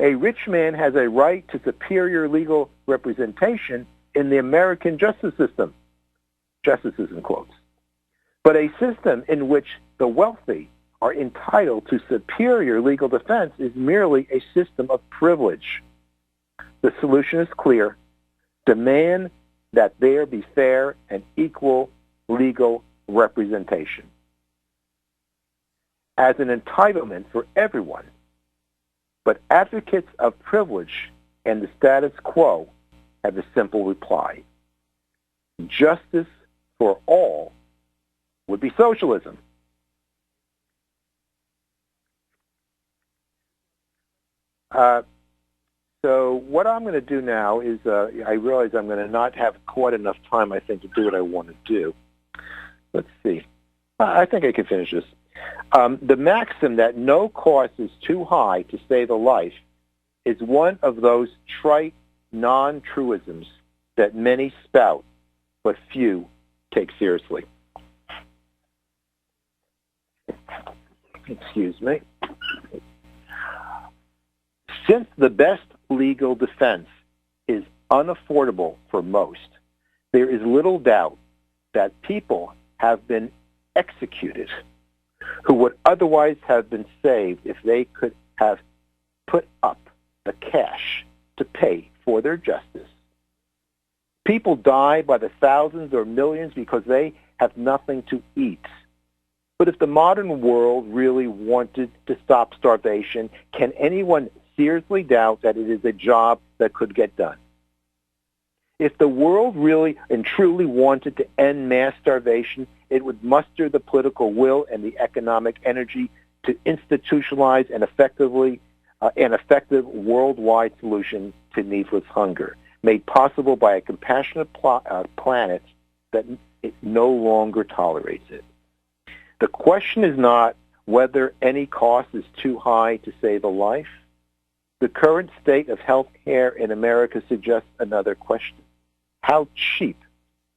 A rich man has a right to superior legal representation in the American justice system. Justice is in quotes. But a system in which the wealthy are entitled to superior legal defense is merely a system of privilege. The solution is clear. Demand that there be fair and equal legal representation as an entitlement for everyone. But advocates of privilege and the status quo have a simple reply. Justice for all would be socialism. So what I'm going to do now is I realize I'm going to not have quite enough time, I think, to do what I want to do. Let's see. I think I can finish this. The maxim that no cost is too high to save a life is one of those trite non-truisms that many spout, but few take seriously. Excuse me. Since the best legal defense is unaffordable for most, there is little doubt that people have been executed who would otherwise have been saved if they could have put up the cash to pay for their justice. People die by the thousands or millions because they have nothing to eat. But if the modern world really wanted to stop starvation, can anyone seriously doubt that it is a job that could get done? If the world really and truly wanted to end mass starvation, it would muster the political will and the economic energy to institutionalize an effective worldwide solution to needless hunger, made possible by a compassionate planet that it no longer tolerates it. The question is not whether any cost is too high to save a life. The current state of health care in America suggests another question. How cheap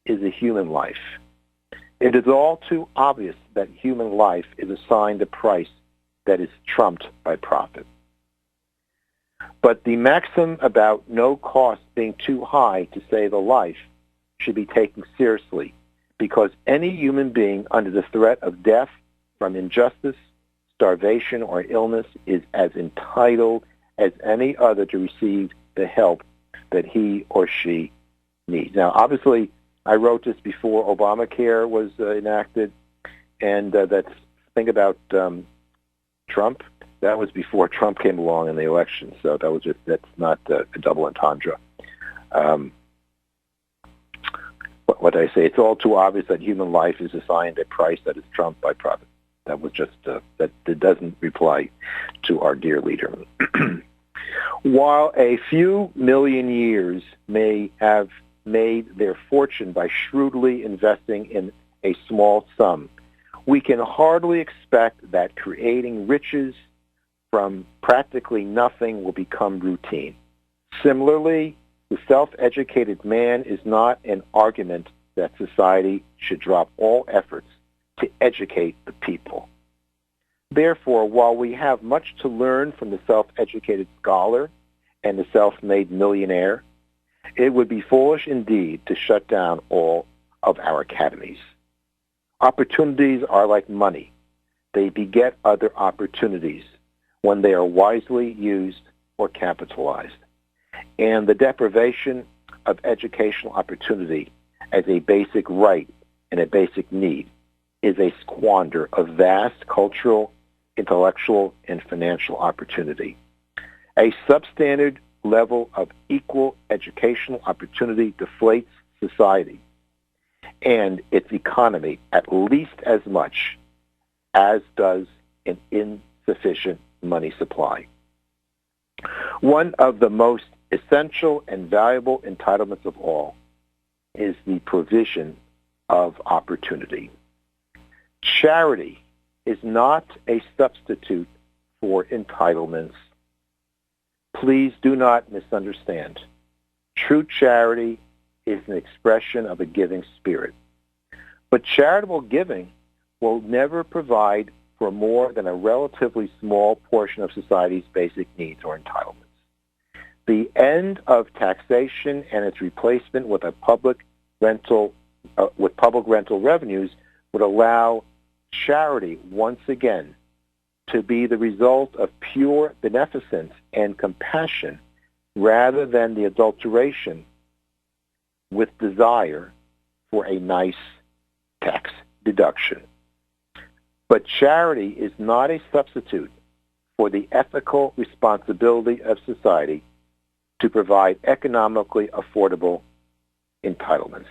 is a human life? It is all too obvious that human life is assigned a price that is trumped by profit. But the maxim about no cost being too high to save a life should be taken seriously, because any human being under the threat of death from injustice, starvation, or illness is as entitled as any other to receive the help that he or she needs. Now, obviously, I wrote this before Obamacare was enacted, and think about Trump. That was before Trump came along in the election, so that's not a double entendre. What I say, it's all too obvious that human life is assigned a price that is trumped by profit. That was just that doesn't reply to our dear leader. While a few million years may have made their fortune by shrewdly investing in a small sum, we can hardly expect that creating riches from practically nothing will become routine. Similarly, the self-educated man is not an argument that society should drop all efforts to educate the people. Therefore, while we have much to learn from the self-educated scholar and the self-made millionaire, it would be foolish indeed to shut down all of our academies. Opportunities are like money. They beget other opportunities when they are wisely used or capitalized. And the deprivation of educational opportunity as a basic right and a basic need is a squander of vast cultural, intellectual, and financial opportunity. A substandard level of equal educational opportunity deflates society and its economy at least as much as does an insufficient money supply. One of the most essential and valuable entitlements of all is the provision of opportunity. Charity is not a substitute for entitlements. Please do not misunderstand. True charity is an expression of a giving spirit. But charitable giving will never provide for more than a relatively small portion of society's basic needs or entitlements. The end of taxation and its replacement with public rental revenues would allow charity once again to be the result of pure beneficence and compassion rather than the adulteration with desire for a nice tax deduction. But charity is not a substitute for the ethical responsibility of society to provide economically affordable entitlements.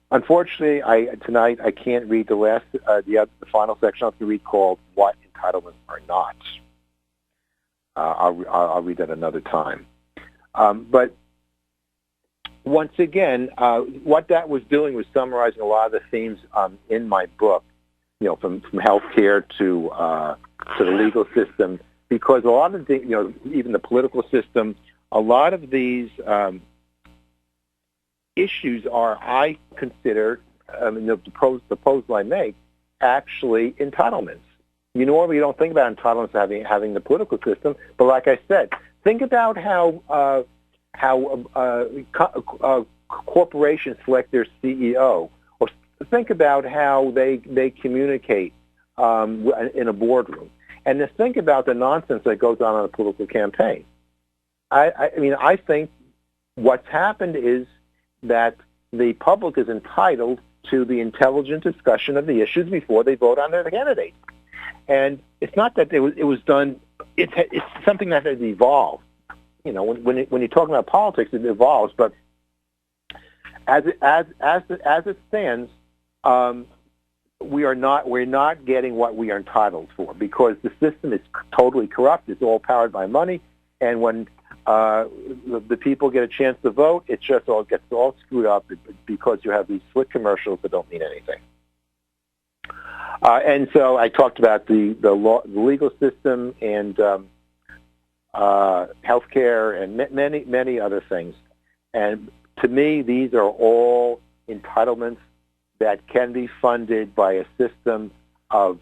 Unfortunately, tonight I can't read the final section. I'll have to read called "What Entitlements Are Not." I'll read that another time. But once again, what that was doing was summarizing a lot of the themes in my book. You know, from healthcare to the legal system, because a lot of the, even the political system, a lot of these issues are, I consider, the proposal I make, actually entitlements. You normally don't think about entitlements having the political system, but like I said, think about how corporations select their CEO, or think about how they communicate in a boardroom, and just think about the nonsense that goes on in a political campaign. I think what's happened is that the public is entitled to the intelligent discussion of the issues before they vote on their candidate. And it's not that it was done. It's something that has evolved. When you're talking about politics, it evolves. But as it stands, we're not getting what we are entitled for, because the system is totally corrupt. It's all powered by money, and when the people get a chance to vote, it just all gets all screwed up because you have these slick commercials that don't mean anything. And so I talked about the legal system and healthcare and many other things. And to me, these are all entitlements that can be funded by a system of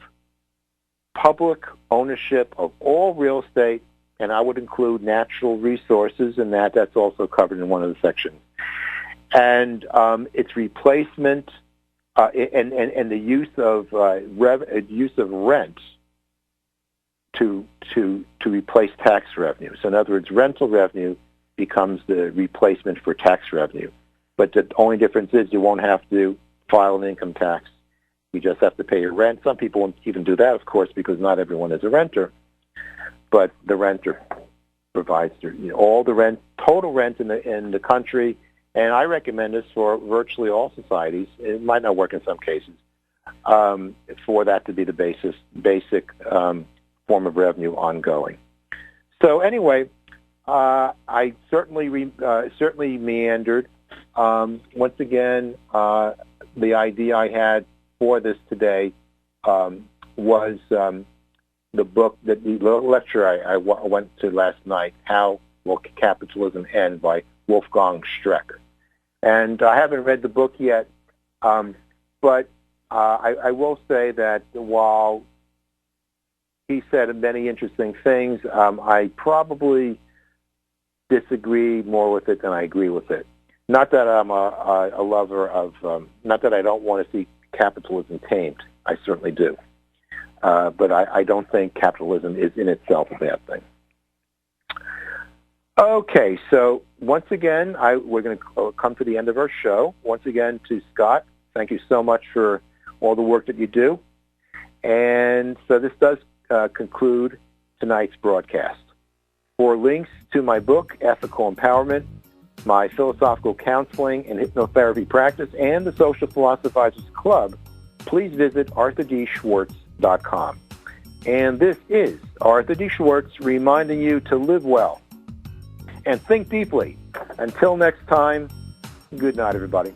public ownership of all real estate, and I would include natural resources, and that's also covered in one of the sections. And its replacement and the use of rent to replace tax revenue. So in other words, rental revenue becomes the replacement for tax revenue. But the only difference is you won't have to file an income tax. You just have to pay your rent. Some people won't even do that, of course, because not everyone is a renter. But the renter provides all the rent, total rent in the country, and I recommend this for virtually all societies. It might not work in some cases, for that to be the basic form of revenue ongoing. So anyway, I certainly meandered. Once again, the idea I had for this today was the book, the lecture I went to last night, How Will Capitalism End, by Wolfgang Streeck. And I haven't read the book yet, but I will say that while he said many interesting things, I probably disagree more with it than I agree with it. Not that I'm a lover of, not that I don't want to see capitalism tamed. I certainly do. But I don't think capitalism is in itself a bad thing. Okay, so once again, we're going to come to the end of our show. Once again, to Scott, thank you so much for all the work that you do. And so this does conclude tonight's broadcast. For links to my book, Ethical Empowerment, my philosophical counseling and hypnotherapy practice, and the Social Philosophizers Club, please visit ArthurDSchwartz.com. And this is Arthur D. Schwartz reminding you to live well and think deeply. Until next time, good night, everybody.